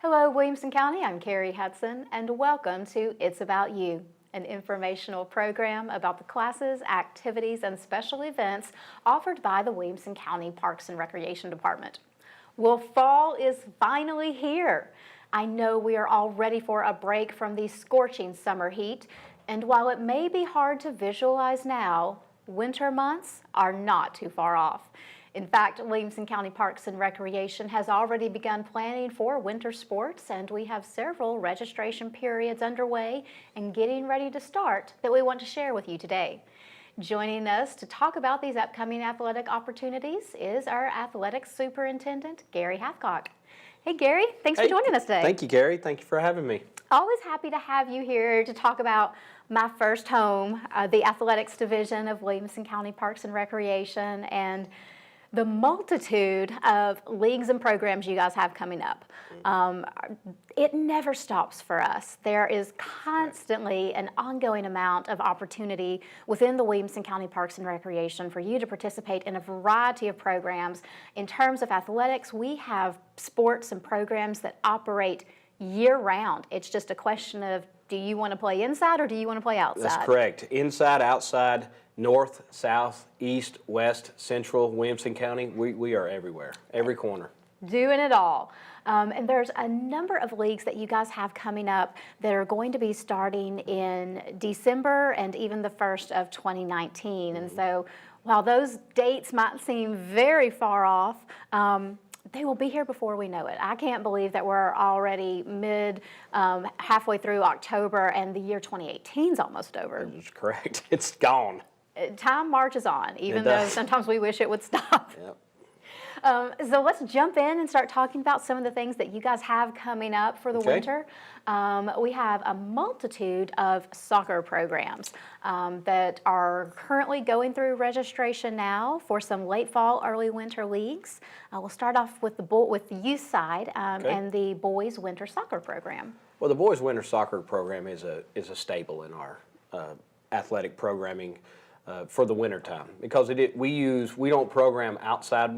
Hello, Williamson County. I'm Kerri Hudson, and welcome to It's About You, an informational program about the classes, activities, and special events offered by the Williamson County Parks and Recreation Department. Well, fall is finally here. I know we are all ready for a break from the scorching summer heat, and while it may be hard to visualize now, winter months are not too far off. In fact, Williamson County Parks and Recreation has already begun planning for winter sports, and we have several registration periods underway and getting ready to start that we want to share with you today. Joining us to talk about these upcoming athletic opportunities is our Athletics Superintendent, Gary Hathcock. Hey, Gary, thanks for joining us today. Thank you, Kerri. Thank you for having me. Always happy to have you here to talk about my first home, the Athletics Division of Williamson County Parks and Recreation, and the multitude of leagues and programs you guys have coming up. It never stops for us. There is constantly an ongoing amount of opportunity within the Williamson County Parks and Recreation for you to participate in a variety of programs. In terms of athletics, we have sports and programs that operate year-round. It's just a question of, do you want to play inside or do you want to play outside? That's correct. Inside, outside, north, south, east, west, central, Williamson County, we are everywhere, every corner. Doing it all. And there's a number of leagues that you guys have coming up that are going to be starting in December and even the 1st of 2019. And so while those dates might seem very far off, they will be here before we know it. I can't believe that we're already halfway through October and the year 2018 is almost over. That's correct. It's gone. Time marches on, even though sometimes we wish it would stop. Yep. So let's jump in and start talking about some of the things that you guys have coming up for the winter. We have a multitude of soccer programs that are currently going through registration now for some late fall, early winter leagues. We'll start off with the youth side and the boys winter soccer program. Well, the boys winter soccer program is a staple in our athletic programming for the winter time, because we don't program outside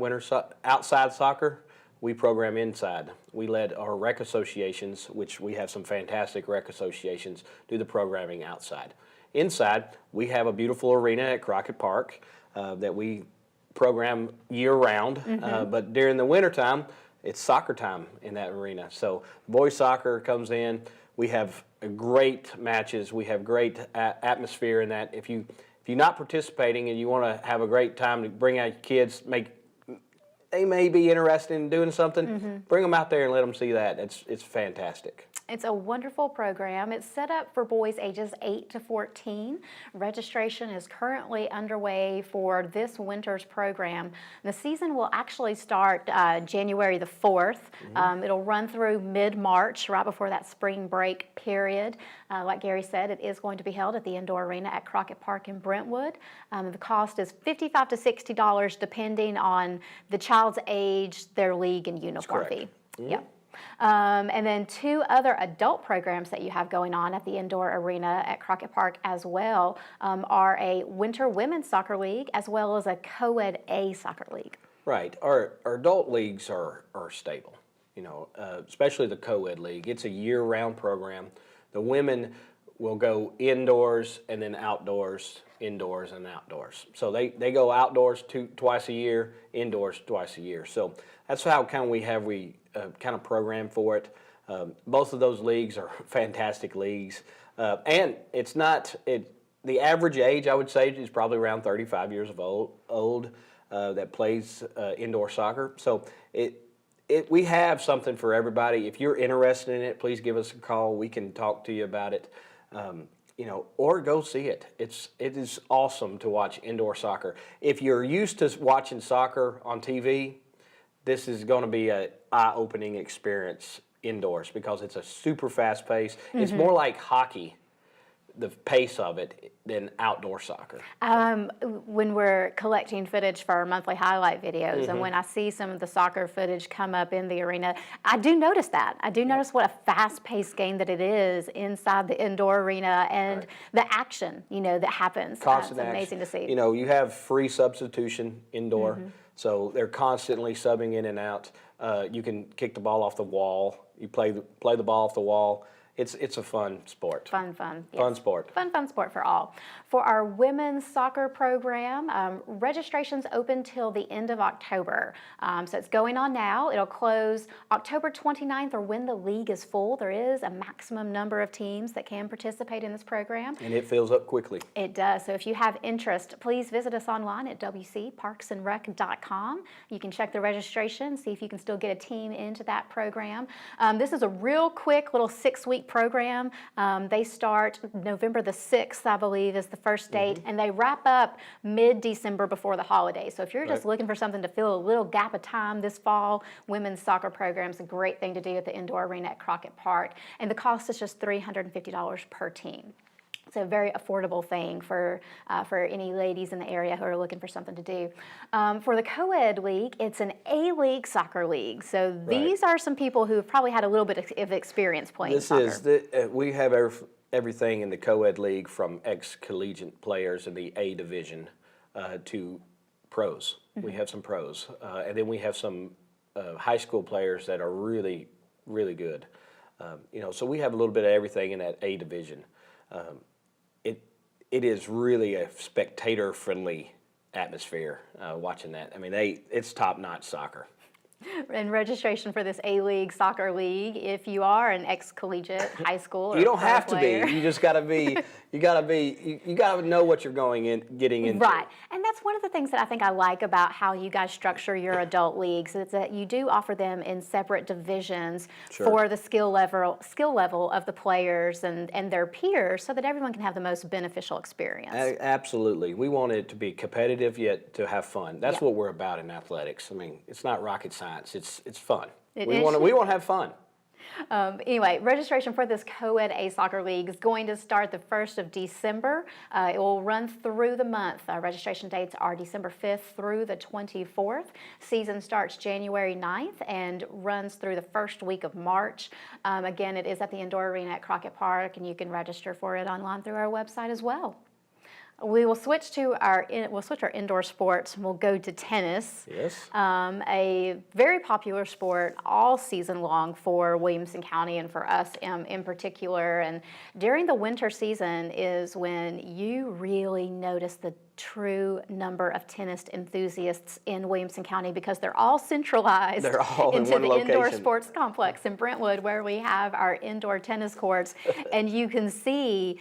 soccer. We program inside. We let our rec associations, which we have some fantastic rec associations, do the programming outside. Inside, we have a beautiful arena at Crockett Park that we program year-round, but during the winter time, it's soccer time in that arena. So boys soccer comes in. We have great matches. We have great atmosphere in that. If you're not participating and you want to have a great time to bring out your kids, they may be interested in doing something, bring them out there and let them see that. It's fantastic. It's a wonderful program. It's set up for boys ages 8 to 14. Registration is currently underway for this winter's program. The season will actually start January the 4th. It'll run through mid-March, right before that spring break period. Like Gary said, it is going to be held at the indoor arena at Crockett Park in Brentwood. The cost is $55 to $60 depending on the child's age, their league, and uniform fee. Yep. And then two other adult programs that you have going on at the indoor arena at Crockett Park as well are a winter women's soccer league as well as a co-ed A soccer league. Right. Our adult leagues are stable, especially the co-ed league. It's a year-round program. The women will go indoors and then outdoors, indoors and outdoors. So they go outdoors twice a year, indoors twice a year. So that's how we kind of program for it. Both of those leagues are fantastic leagues. And it's not, the average age, I would say, is probably around 35 years of old that plays indoor soccer. So we have something for everybody. If you're interested in it, please give us a call. We can talk to you about it. Or go see it. It is awesome to watch indoor soccer. If you're used to watching soccer on TV, this is going to be an eye-opening experience indoors because it's a super fast pace. It's more like hockey, the pace of it, than outdoor soccer. When we're collecting footage for our monthly highlight videos and when I see some of the soccer footage come up in the arena, I do notice that. I do notice what a fast-paced game that it is inside the indoor arena and the action, that happens. Constant it's amazing action. To see. You have free substitution indoor. So they're constantly subbing in and out. You can kick the ball off the wall. You play the ball off the wall. It's a fun sport. Fun, yes. Fun sport. Fun sport for all. For our women's soccer program, registration's open till the end of October. So it's going on now. It'll close October 29th or when the league is full. There is a maximum number of teams that can participate in this program. And it fills up quickly. It does. So if you have interest, please visit us online at wcparksandrec.com. You can check the registration, see if you can still get a team into that program. This is a real quick little 6-week program. They start November the 6th, I believe, is the first date, and they wrap up mid-December before the holidays. So if you're just looking for something to fill a little gap of time this fall, women's soccer program is a great thing to do at the indoor arena at Crockett Park, and the cost is just $350 per team. It's a very affordable thing for any ladies in the area who are looking for something to do. For the co-ed league, it's an A-league soccer league. So these are some people who have probably had a little bit of experience playing soccer. We have everything in the co-ed league from ex-collegiate players in the A division to pros. We have some pros. And then we have some high school players that are really, really good. So we have a little bit of everything in that A division. It is really a spectator-friendly atmosphere watching that. I mean, it's top-notch soccer. And registration for this A-League soccer league, if you are an ex-collegiate high school or you don't have player. to be. You just got to be. You got to know what you're getting into. Right, and that's one of the things that I think I like about how you guys structure your adult leagues is that you do offer them in separate divisions for the skill level of the players and their peers, so that everyone can have the most beneficial experience. Absolutely, we want it to be competitive yet to have fun. That's what we're about in athletics. I mean, it's not rocket science. It's fun. We want to have fun. Anyway, registration for this co-ed A soccer league is going to start the 1st of December. It will run through the month. Registration dates are December 5th through the 24th. Season starts January 9th and runs through the first week of March. Again, it is at the indoor arena at Crockett Park, and you can register for it online through our website as well. We will switch to our indoor sports, and we'll go to tennis. Yes. A very popular sport all season long for Williamson County and for us in particular. And during the winter season is when you really notice the true number of tennis enthusiasts in Williamson County, because they're all centralized into the indoor sports complex in Brentwood, where we have our indoor tennis courts, and you can see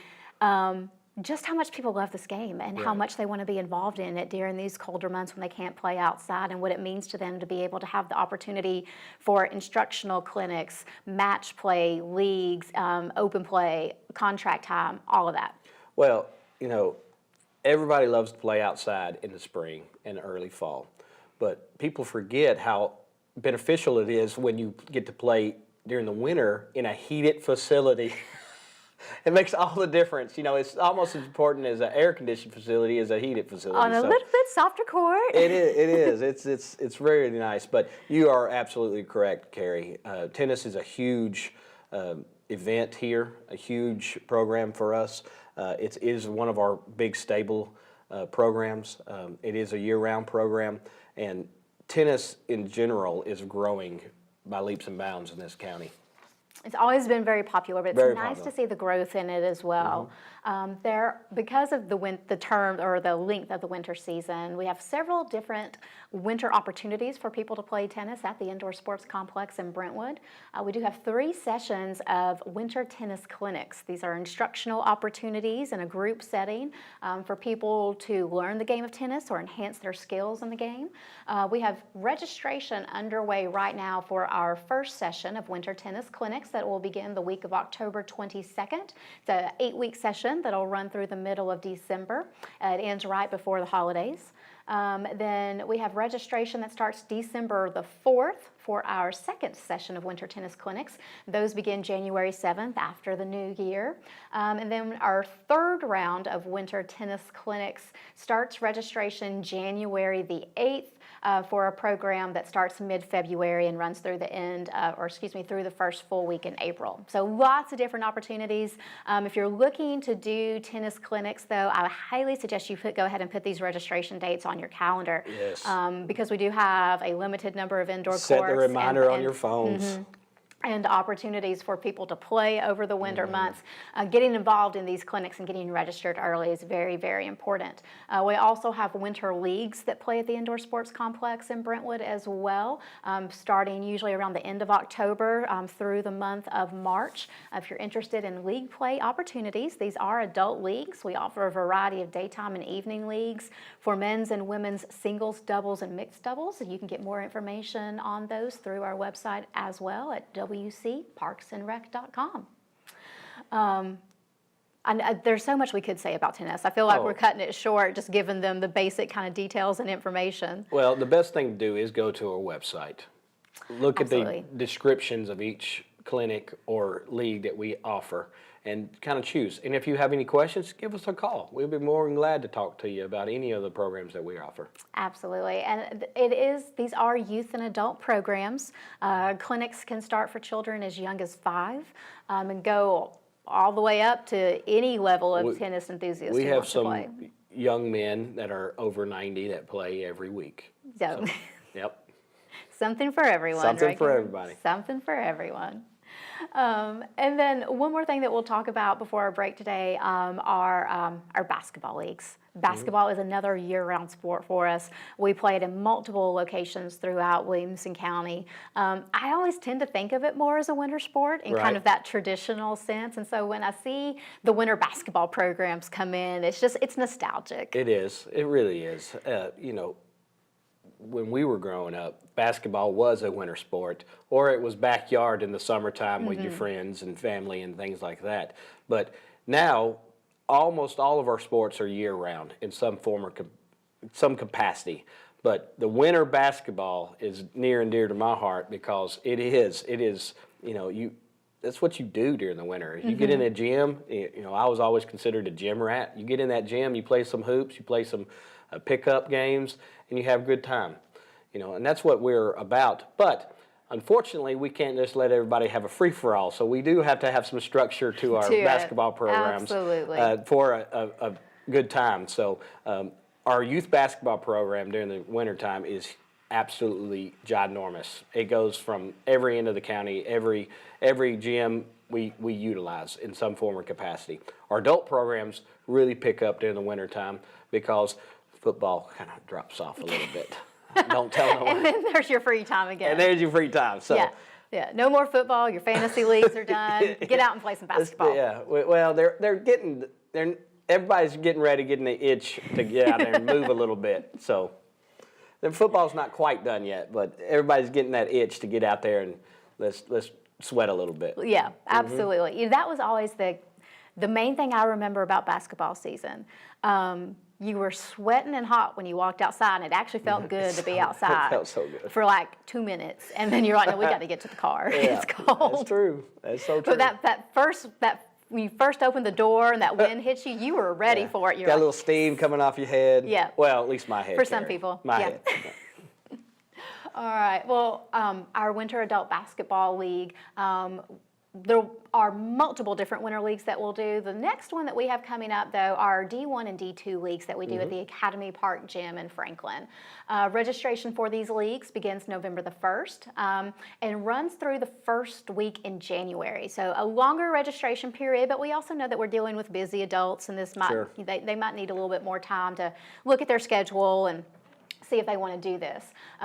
just how much people love this game and how much they want to be involved in it during these colder months when they can't play outside, and what it means to them to be able to have the opportunity for instructional clinics, match play, leagues, open play, contract time, all of that. Well, everybody loves to play outside in the spring and early fall, but people forget how beneficial it is when you get to play during the winter in a heated facility. It makes all the difference. It's almost as important as an air-conditioned facility as a heated facility. On a little bit softer court. It is. It's very nice. But you are absolutely correct, Kerri. Tennis is a huge event here, a huge program for us. It is one of our big stable programs. It is a year-round program, and tennis in general is growing by leaps and bounds in this county. It's always been very popular, but it's nice to see the growth in it as well. Because of the term or the length of the winter season, we have several different winter opportunities for people to play tennis at the indoor sports complex in Brentwood. We do have 3 sessions of winter tennis clinics. These are instructional opportunities in a group setting for people to learn the game of tennis or enhance their skills in the game. We have registration underway right now for our first session of winter tennis clinics that will begin the week of October 22nd. It's an 8-week session that'll run through the middle of December. It ends right before the holidays. Then we have registration that starts December the 4th for our second session of winter tennis clinics. Those begin January 7th after the new year. And then our third round of winter tennis clinics starts registration January the 8th. for a program that starts mid-February and runs through the through the first full week in April. So lots of different opportunities. If you're looking to do tennis clinics, though, I highly suggest you go ahead and put these registration dates on your calendar. Yes. Because we do have a limited number of indoor courts. Set the reminder on your phones. And opportunities for people to play over the winter months. Getting involved in these clinics and getting registered early is very, very important. We also have winter leagues that play at the indoor sports complex in Brentwood as well, starting usually around the end of October through the month of March. If you're interested in league play opportunities, these are adult leagues. We offer a variety of daytime and evening leagues for men's and women's singles, doubles, and mixed doubles. And you can get more information on those through our website as well at wcparksandrec.com. There's so much we could say about tennis. I feel like we're cutting it short, just giving them the basic kind of details and information. Well, the best thing to do is go to our website. Look Absolutely. at the descriptions of each clinic or league that we offer and kind of choose. And if you have any questions, give us a call. We'll be more than glad to talk to you about any of the programs that we offer. Absolutely. And these are youth and adult programs. Clinics can start for children as young as 5 and go all the way up to any level of tennis enthusiast. We who have wants to play. some young men that are over 90 that play every week. So, yep. Something for everyone. Something right, for Kerri? everybody. Something for everyone. And then one more thing that we'll talk about before our break today are basketball leagues. Basketball is another year-round sport for us. We play it in multiple locations throughout Williamson County. I always tend to think of it more as a winter sport in kind of that traditional sense. And so when I see the winter basketball programs come in, it's nostalgic. It is. It really is. When we were growing up, basketball was a winter sport, or it was backyard in the summertime with your friends and family and things like that. But now, almost all of our sports are year-round in some form or some capacity. But the winter basketball is near and dear to my heart because it is, that's what you do during the winter. You get in a gym, I was always considered a gym rat. You get in that gym, you play some hoops, you play some pickup games, and you have a good time. And that's what we're about. But unfortunately, we can't just let everybody have a free-for-all. So we do have to have some structure to our basketball programs. Absolutely. For a good time. So our youth basketball program during the wintertime is absolutely ginormous. It goes from every end of the county, every gym we utilize in some form or capacity. Our adult programs really pick up during the wintertime because football kind of drops off a little bit. Don't tell no one. And then there's your free time again. And there's your free time. So yeah. No more football. Your fantasy leagues are done. Get out and play some basketball. Yeah. Well, everybody's getting ready, getting the itch to get out there and move a little bit. So the football's not quite done yet, but everybody's getting that itch to get out there and let's sweat a little bit. Yeah, absolutely. That was always the main thing I remember about basketball season. You were sweating and hot when you walked outside, and it actually felt good to be outside. It felt so good. For like 2 minutes, and then you're like, no, we got to get to the car. Yeah, it's cold. That's true. That's so true. But when you first opened the door and that wind hits you, you were ready for it. You're got like, a little steam coming off your head. Yeah. Well, at least my head. For some people. My head. All right. Well, our Winter Adult Basketball League, there are multiple different winter leagues that we'll do. The next one that we have coming up, though, are D1 and D2 leagues that we do at the Academy Park Gym in Franklin. Registration for these leagues begins November the 1st and runs through the first week in January. So a longer registration period, but we also know that we're dealing with busy adults, and they might need a little bit more time to look at their schedule and see if they want to do this.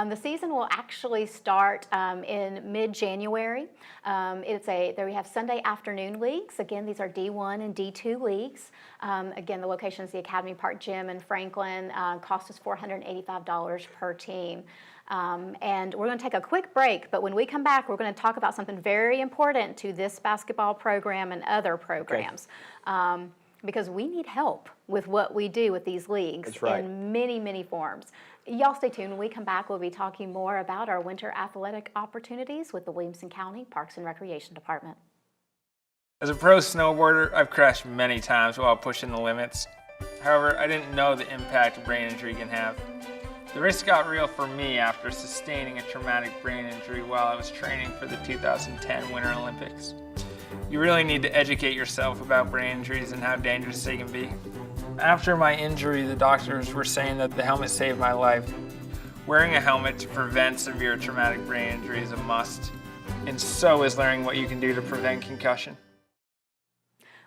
The season will actually start in mid-January. There we have Sunday afternoon leagues. Again, these are D1 and D2 leagues. Again, the location is the Academy Park Gym in Franklin. Cost is $485 per team. And we're going to take a quick break, but when we come back, we're going to talk about something very important to this basketball program and other programs. Because we need help with what we do with these leagues in many, many forms. Y'all stay tuned. When we come back, we'll be talking more about our winter athletic opportunities with the Williamson County Parks and Recreation Department. As a pro snowboarder, I've crashed many times while pushing the limits. However, I didn't know the impact brain injury can have. The risk got real for me after sustaining a traumatic brain injury while I was training for the 2010 Winter Olympics. You really need to educate yourself about brain injuries and how dangerous they can be. After my injury, the doctors were saying that the helmet saved my life. Wearing a helmet to prevent severe traumatic brain injury is a must, and so is learning what you can do to prevent concussion.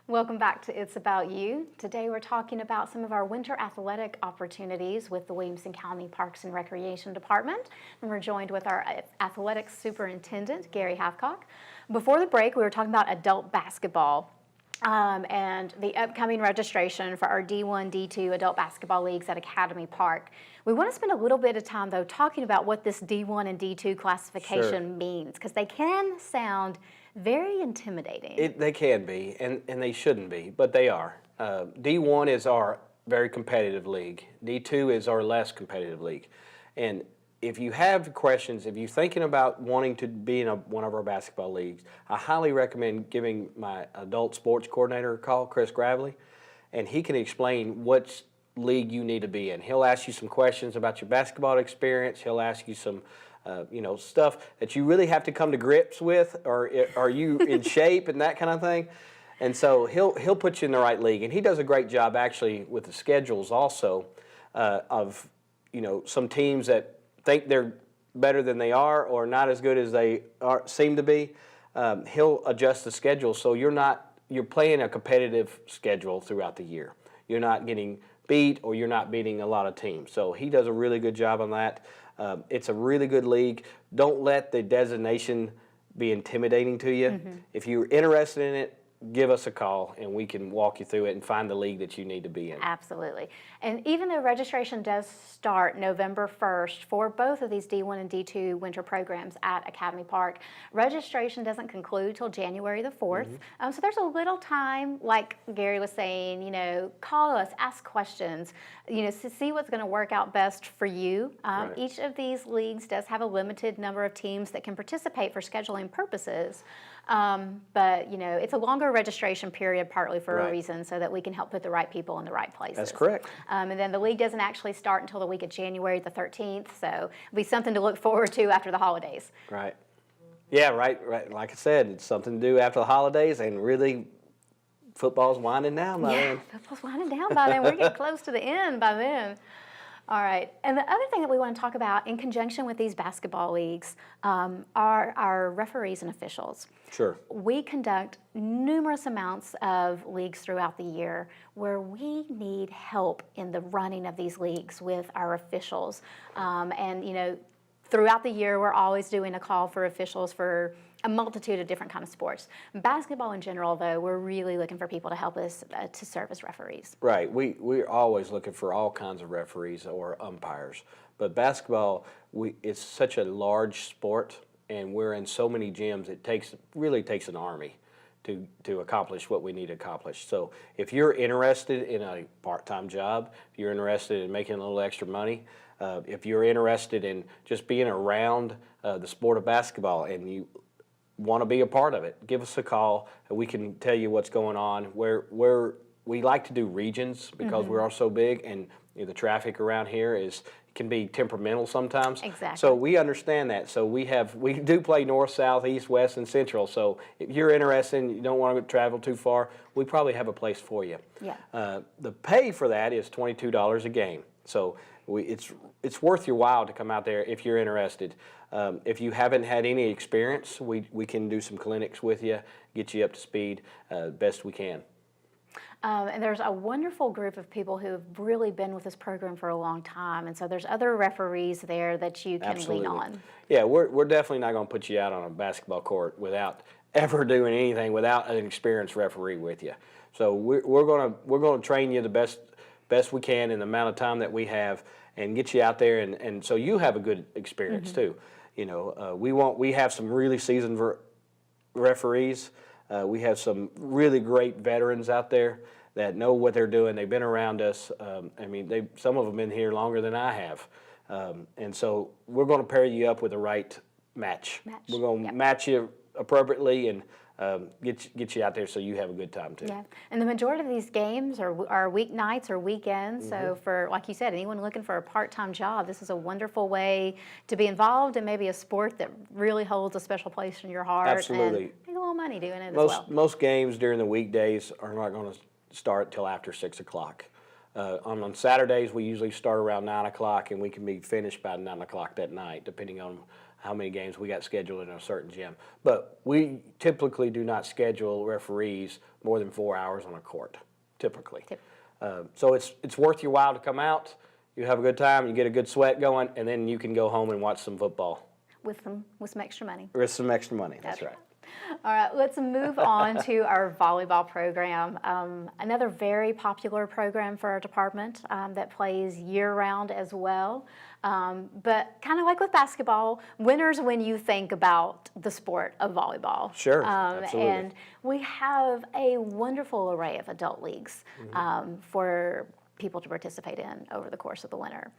Welcome back to It's About You. Today we're talking about some of our winter athletic opportunities with the Williamson County Parks and Recreation Department. And we're joined with our athletics superintendent, Kerri Hathcock. Before the break, we were talking about adult basketball and the upcoming registration for our D1, D2 adult basketball leagues at Academy Park. We want to spend a little bit of time, though, talking about what this D1 and D2 classification means, because they can sound very intimidating. They can be, and they shouldn't be, but they are. D1 is our very competitive league. D2 is our less competitive league. And if you have questions, if you're thinking about wanting to be in one of our basketball leagues, I highly recommend giving my adult sports coordinator a call, Chris Gravely, and he can explain what league you need to be in. He'll ask you some questions about your basketball experience. He'll ask you some stuff that you really have to come to grips with, or are you in shape and that kind of thing. And so he'll put you in the right league, and he does a great job actually with the schedules also of some teams that think they're better than they are or not as good as they seem to be. He'll adjust the schedule so you're playing a competitive schedule throughout the year. You're not getting beat or you're not beating a lot of teams. So he does a really good job on that. It's a really good league. Don't let the designation be intimidating to you. Mm-hmm. If you're interested in it, give us a call and we can walk you through it and find the league that you need to be in. Absolutely. And even though registration does start November 1st for both of these D1 and D2 winter programs at Academy Park, registration doesn't conclude till January the 4th. Mm-hmm. So there's a little time, like Gary was saying, call us, ask questions, to see what's going to work out best for you. Right. Each of these leagues does have a limited number of teams that can participate for scheduling purposes. But it's a longer registration period partly for a reason, so that we can help put the right people in the right places. That's correct. And then the league doesn't actually start until the week of January the 13th, so it'll be something to look forward to after the holidays. Right. Yeah, right. Like I said, it's something to do after the holidays, and really football's winding down by then. Yeah, football's winding down by then. We're getting close to the end by then. All right, and the other thing that we want to talk about in conjunction with these basketball leagues are our referees and officials. Sure. We conduct numerous amounts of leagues throughout the year where we need help in the running of these leagues with our officials. Throughout the year, we're always doing a call for officials for a multitude of different kind of sports. Basketball in general, though, we're really looking for people to help us to serve as referees. Right. We're always looking for all kinds of referees or umpires. But basketball, it's such a large sport, and we're in so many gyms, it really takes an army to accomplish what we need to accomplish. So if you're interested in a part-time job, if you're interested in making a little extra money, if you're interested in just being around the sport of basketball and you want to be a part of it, give us a call and we can tell you what's going on. We like to do regions because mm-hmm. we're all so big, and the traffic around here can be temperamental sometimes. Exactly. So we understand that. So we do play north, south, east, west, and central. So if you're interested and you don't want to travel too far, we probably have a place for you. Yeah. The pay for that is $22 a game. So it's worth your while to come out there if you're interested. If you haven't had any experience, we can do some clinics with you, get you up to speed best we can. And there's a wonderful group of people who have really been with this program for a long time, and so there's other referees there that you can Absolutely. lean on. Yeah, we're definitely not going to put you out on a basketball court without ever doing anything without an experienced referee with you. So we're going to train you the best we can in the amount of time that we have, and get you out there, and so you have a good experience mm-hmm. too. We have some really seasoned referees. We have some really great veterans out there that know what they're doing. They've been around us. Some of them been here longer than I have. And so we're going to pair you up with the right match. We're going to match you appropriately, and get you out there so you have a good time too. Yeah, and the majority of these games are weeknights or weekends. So for, like you said, anyone looking for a part-time job, this is a wonderful way to be involved in maybe a sport that really holds a special place in your heart. Absolutely. And make a little money doing it as well. Most games during the weekdays are not going to start till after 6 o'clock. On Saturdays, we usually start around 9 o'clock, and we can be finished by 9 o'clock that night, depending on how many games we got scheduled in a certain gym. But we typically do not schedule referees more than 4 hours on a court, typically. So it's worth your while to come out. You have a good time, you get a good sweat going, and then you can go home and watch some football. With some extra money. With some extra money, that's right. All right, let's move on to our volleyball program. Another very popular program for our department that plays year-round as well. But kind of like with basketball, winter's when you think about the sport of volleyball. Sure, absolutely. And we have a wonderful array of adult leagues for people to participate in over the course of the winter.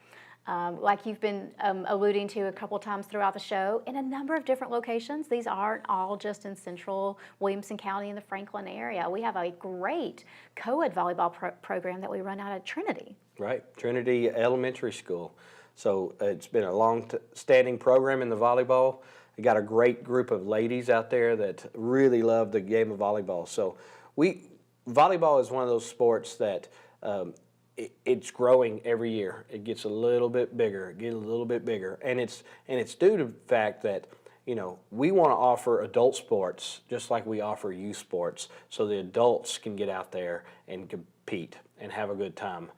Like you've been alluding to a couple times throughout the show, in a number of different locations. These aren't all just in central Williamson County in the Franklin area. We have a great co-ed volleyball program that we run out of Trinity. Right, Trinity Elementary School. So it's been a long-standing program in the volleyball. We got a great group of ladies out there that really love the game of volleyball. So volleyball is one of those sports that it's growing every year. It gets a little bit bigger, and it's due to the fact that we want to offer adult sports just like we offer youth sports, so the adults can get out there and compete and have a good time.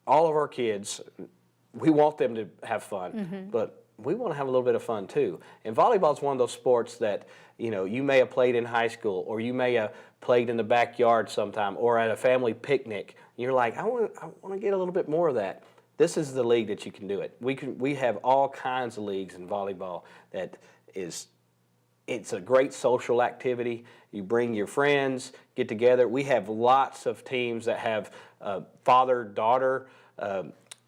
All of our kids, we want them to have fun, but we want to have a little bit of fun too. And volleyball is one of those sports that you may have played in high school, or you may have played in the backyard sometime, or at a family picnic. You're like, I want to get a little bit more of that. This is the league that you can do it. We have all kinds of leagues in volleyball it's a great social activity. You bring your friends, get together. We have lots of teams that have father, daughter,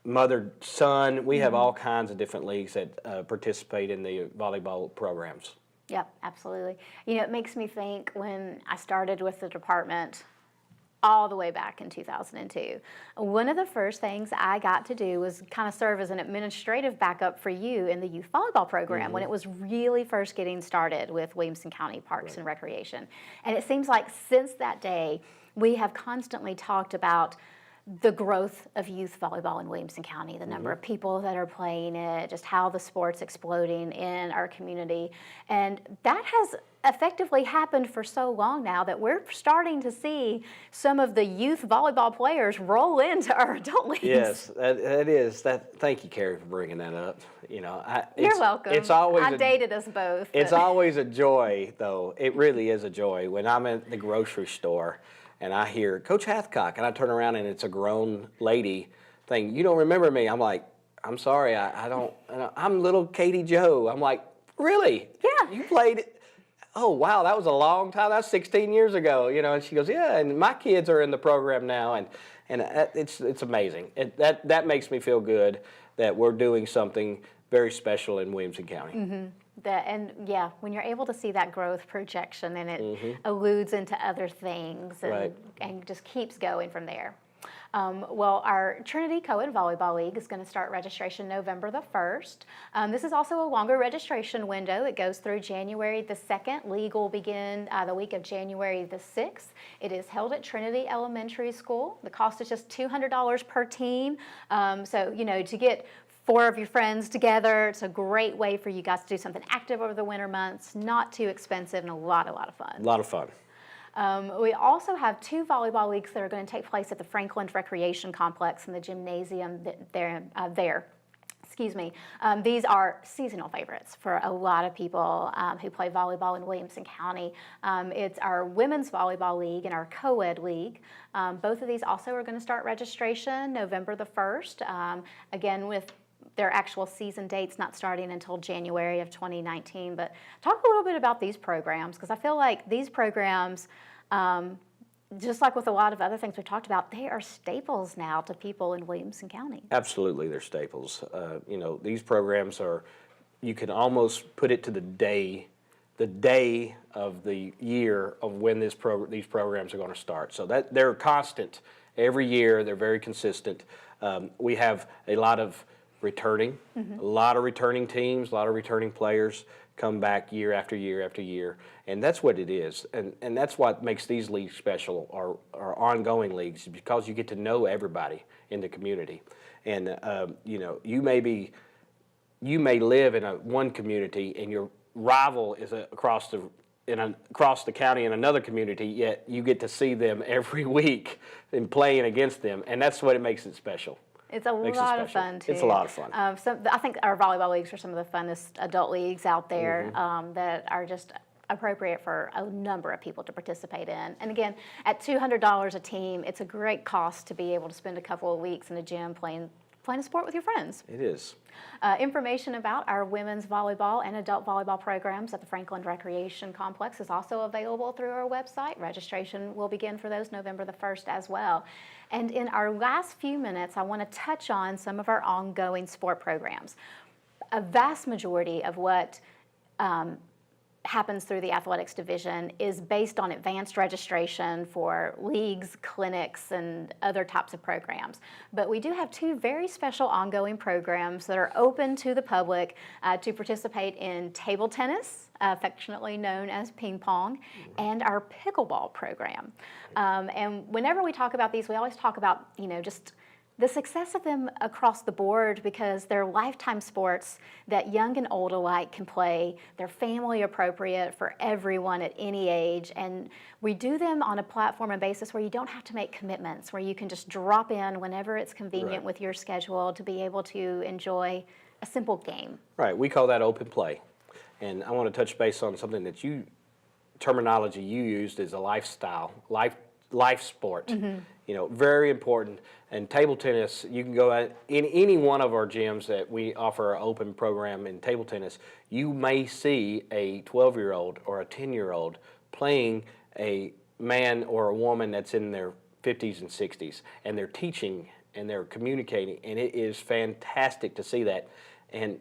mother, son. We have all kinds of different leagues that participate in the volleyball programs. Yep, absolutely. It makes me think when I started with the department all the way back in 2002. One of the first things I got to do was kind of serve as an administrative backup for you in the youth volleyball program when it was really first getting started with Williamson County Parks and Recreation. And it seems like since that day, we have constantly talked about the growth of youth volleyball in Williamson County, the number of people that are playing it, just how the sport's exploding in our community. And that has effectively happened for so long now that we're starting to see some of the youth volleyball players roll into our adult leagues. Yes, that is. Thank you, Kerri, for bringing that up. You're welcome. It's always I dated us both. It's always a joy, though. It really is a joy when I'm at the grocery store and I hear Coach Hathcock, and I turn around and it's a grown lady saying, "You don't remember me?" I'm like, "I'm sorry, I don't. I'm little Katie Joe." I'm like, "Really? Yeah. You played?" Oh, wow, that was a long time. That's 16 years ago, And she goes, "Yeah, and my kids are in the program now," and it's amazing. That makes me feel good that we're doing something very special in Williamson County. When you're able to see that growth projection, and it alludes into other things and just keeps going from there. Our Trinity Co-ed Volleyball League is going to start registration November the 1st. This is also a longer registration window. It goes through January the 2nd. League will begin the week of January the 6th. It is held at Trinity Elementary School. The cost is just $200 per team. To get 4 of your friends together, it's a great way for you guys to do something active over the winter months, not too expensive, and a lot of fun. A lot of fun. We also have 2 volleyball leagues that are going to take place at the Franklin Recreation Complex in the gymnasium there. Excuse me. These are seasonal favorites for a lot of people who play volleyball in Williamson County. It's our Women's Volleyball League and our Co-ed League. Both of these also are going to start registration November the 1st. Again, with their actual season dates not starting until January of 2019. But talk a little bit about these programs, because I feel like these programs, just like with a lot of other things we've talked about, they are staples now to people in Williamson County. Absolutely, they're staples. These programs you can almost put it to the day the day of the year of when these programs are going to start. So that they're constant every year. They're very consistent. We have a lot of returning, a lot of returning teams, a lot of returning players come back year after year after year, and that's what it is, and that's what makes these leagues special, or ongoing leagues, because you get to know everybody in the community, and you know, you may live in one community and your rival is across the county in another community, yet you get to see them every week and playing against them, and that's what it makes it special. It's a lot of fun, too. It's a lot of fun. I think our volleyball leagues are some of the funnest adult leagues out there that are just appropriate for a number of people to participate in. And again, at $200 a team, it's a great cost to be able to spend a couple of weeks in a gym playing a sport with your friends. It is. Information about our women's volleyball and adult volleyball programs at the Franklin Recreation Complex is also available through our website. Registration will begin for those November the 1st as well. And in our last few minutes, I want to touch on some of our ongoing sport programs. A vast majority of what happens through the athletics division is based on advanced registration for leagues, clinics, and other types of programs. But we do have two very special ongoing programs that are open to the public to participate in table tennis, affectionately known as ping pong, and our pickleball program. And whenever we talk about these, we always talk about, you know, just the success of them across the board, because they're lifetime sports that young and old alike can play. They're family appropriate for everyone at any age, and we do them on a platform and basis where you don't have to make commitments, where you can just drop in whenever it's convenient with your schedule to be able to enjoy a simple game. Right, we call that open play. And I want to touch base on something that terminology you used is a lifestyle, life sport. You know, very important. And table tennis, you can go in any one of our gyms that we offer an open program in table tennis. You may see a 12-year-old or a 10-year-old playing a man or a woman that's in their 50s and 60s, and they're teaching and they're communicating, and it is fantastic to see that. And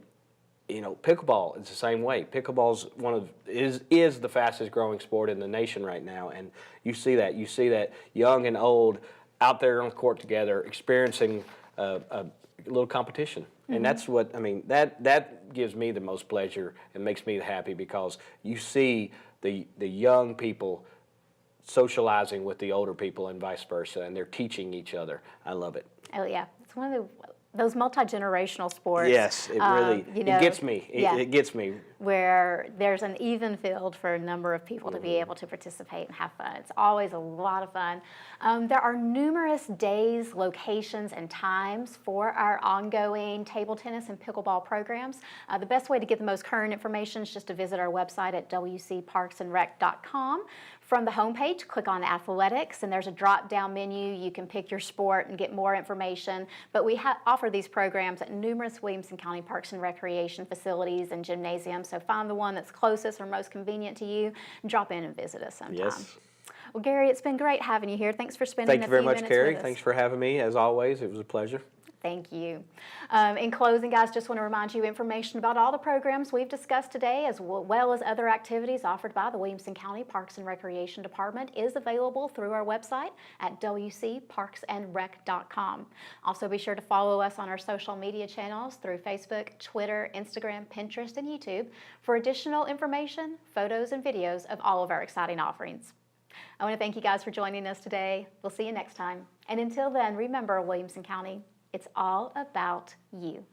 you know, pickleball is the same way. Pickleball's is the fastest growing sport in the nation right now, and you see that young and old out there on the court together, experiencing a little competition, and that's what I mean. That gives me the most pleasure and makes me happy, because you see the young people socializing with the older people and vice versa, and they're teaching each other. I love it. Oh yeah, it's one of those multi-generational sports. Yes, it really it gets me. It gets me. Where there's an even field for a number of people to be able to participate and have fun. It's always a lot of fun. There are numerous days, locations, and times for our ongoing table tennis and pickleball programs. The best way to get the most current information is just to visit our website at wcparksandrec.com. From the homepage, click on Athletics, and there's a drop-down menu. You can pick your sport and get more information. But we offer these programs at numerous Williamson County Parks and Recreation facilities and gymnasiums. So find the one that's closest or most convenient to you, and drop in and visit us sometime. Yes. Well, Gary, it's been great having you here. Thanks for spending a few minutes with us. Thank you very much, Kerri. Thanks for having me. As always, it was a pleasure. Thank you. In closing, guys, just want to remind you information about all the programs we've discussed today, as well as other activities offered by the Williamson County Parks and Recreation Department, is available through our website at wcparksandrec.com. Also, be sure to follow us on our social media channels through Facebook, Twitter, Instagram, Pinterest, and YouTube for additional information, photos, and videos of all of our exciting offerings. I want to thank you guys for joining us today. We'll see you next time. And until then, remember, Williamson County, it's all about you.